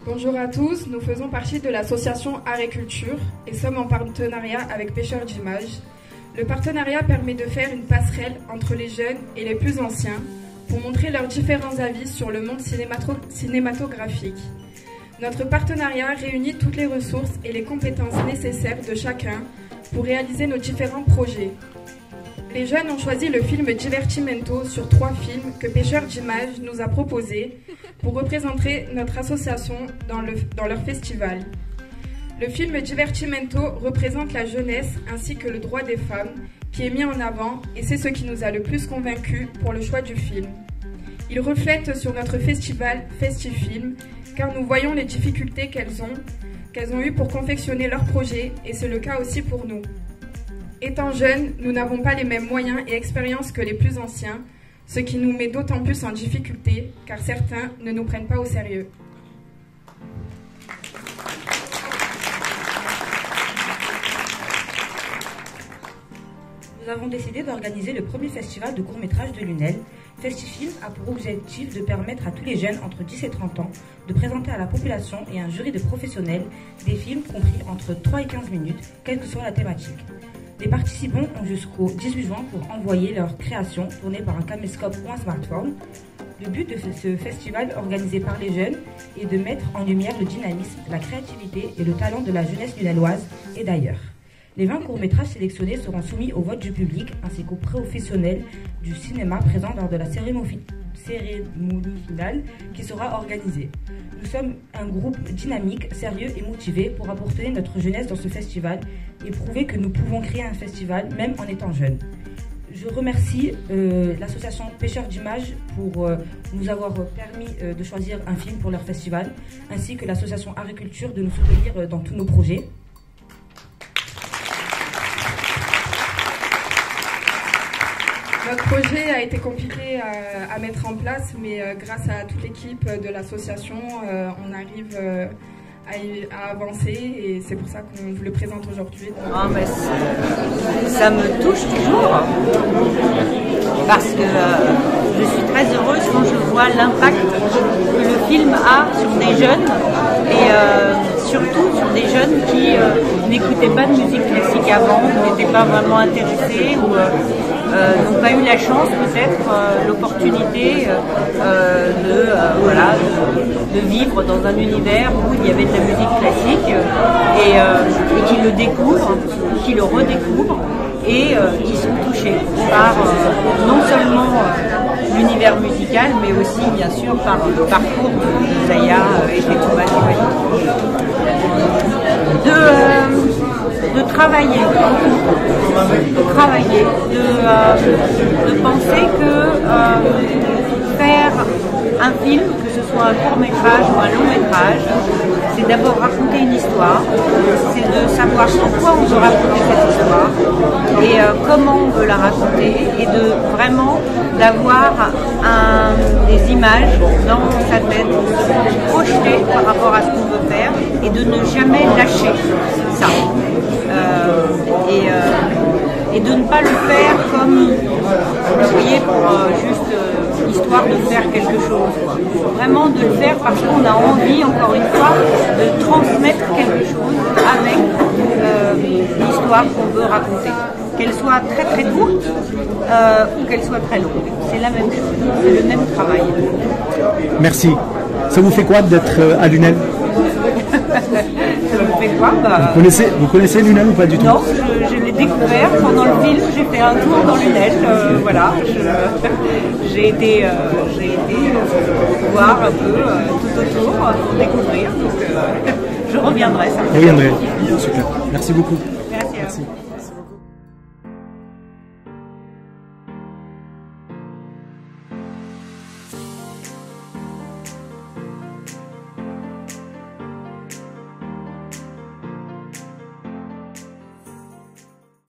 Bonjour à tous, nous faisons partie de l'association Art et Culture et sommes en partenariat avec Pêcheurs d'Images. Le partenariat permet de faire une passerelle entre les jeunes et les plus anciens pour montrer leurs différents avis sur le monde cinématographique. Notre partenariat réunit toutes les ressources et les compétences nécessaires de chacun pour réaliser nos différents projets. Les jeunes ont choisi le film Divertimento sur 3 films que Pêcheurs d'Images nous a proposés pour représenter notre association dans leur festival. Le film Divertimento représente la jeunesse ainsi que le droit des femmes qui est mis en avant et c'est ce qui nous a le plus convaincus pour le choix du film. Il reflète sur notre festival Festifilm car nous voyons les difficultés qu'elles ont eues pour confectionner leur projet et c'est le cas aussi pour nous. Étant jeunes, nous n'avons pas les mêmes moyens et expériences que les plus anciens, ce qui nous met d'autant plus en difficulté, car certains ne nous prennent pas au sérieux. Nous avons décidé d'organiser le premier festival de court-métrage de l'UNEL. Festifilm a pour objectif de permettre à tous les jeunes entre 10 et 30 ans de présenter à la population et à un jury de professionnels des films compris entre 3 et 15 minutes, quelle que soit la thématique. Les participants ont jusqu'au 18 juin pour envoyer leur création tournée par un caméscope ou un smartphone. Le but de ce festival organisé par les jeunes est de mettre en lumière le dynamisme, la créativité et le talent de la jeunesse lunelloise et d'ailleurs. Les 20 courts-métrages sélectionnés seront soumis au vote du public ainsi qu'aux professionnels du cinéma présents lors de la cérémonie finale qui sera organisée. Nous sommes un groupe dynamique, sérieux et motivé pour apporter notre jeunesse dans ce festival et prouver que nous pouvons créer un festival même en étant jeunes. Je remercie l'association Pêcheurs d'Images pour nous avoir permis de choisir un film pour leur festival, ainsi que l'association Art et Culture de nous soutenir dans tous nos projets. Notre projet a été compliqué à mettre en place, mais grâce à toute l'équipe de l'association, on arrive à avancer et c'est pour ça qu'on vous le présente aujourd'hui. Ça me touche toujours parce que je suis très heureuse quand je vois l'impact que le film a sur des jeunes et surtout sur des jeunes qui n'écoutaient pas de musique classique avant, n'étaient pas vraiment intéressés ou n'ont pas eu la chance, peut-être, l'opportunité de vivre dans un univers où il y avait de la musique classique et qui le découvrent, qui le redécouvrent et qui sont touchés par non seulement l'univers musical, mais aussi, bien sûr, par le parcours de Zaya et de Touba de travailler, de penser que faire un film, que ce soit un court-métrage ou un long-métrage, c'est d'abord raconter une histoire, c'est de savoir pourquoi on veut raconter cette histoire et comment on veut la raconter et de vraiment d'avoir des images dans sa tête, de se projeter par rapport à ce qu'on veut faire et de ne jamais lâcher ça. Et de ne pas le faire comme, vous voyez, pour juste histoire de faire quelque chose. Vraiment de le faire parce qu'on a envie, encore une fois, de transmettre quelque chose avec l'histoire qu'on veut raconter. Qu'elle soit très très courte ou qu'elle soit très longue. C'est la même chose, c'est le même travail. Merci. Ça vous fait quoi d'être à l'UNEL? Ça me fait quoi Vous connaissez l'UNEL ou pas du tout? Non, je l'ai découvert pendant le film, j'ai fait un tour dans l'UNEL, voilà, j'ai été voir un peu tout autour pour découvrir, donc je reviendrai. Ça. Reviendrai, super, merci beaucoup. Merci.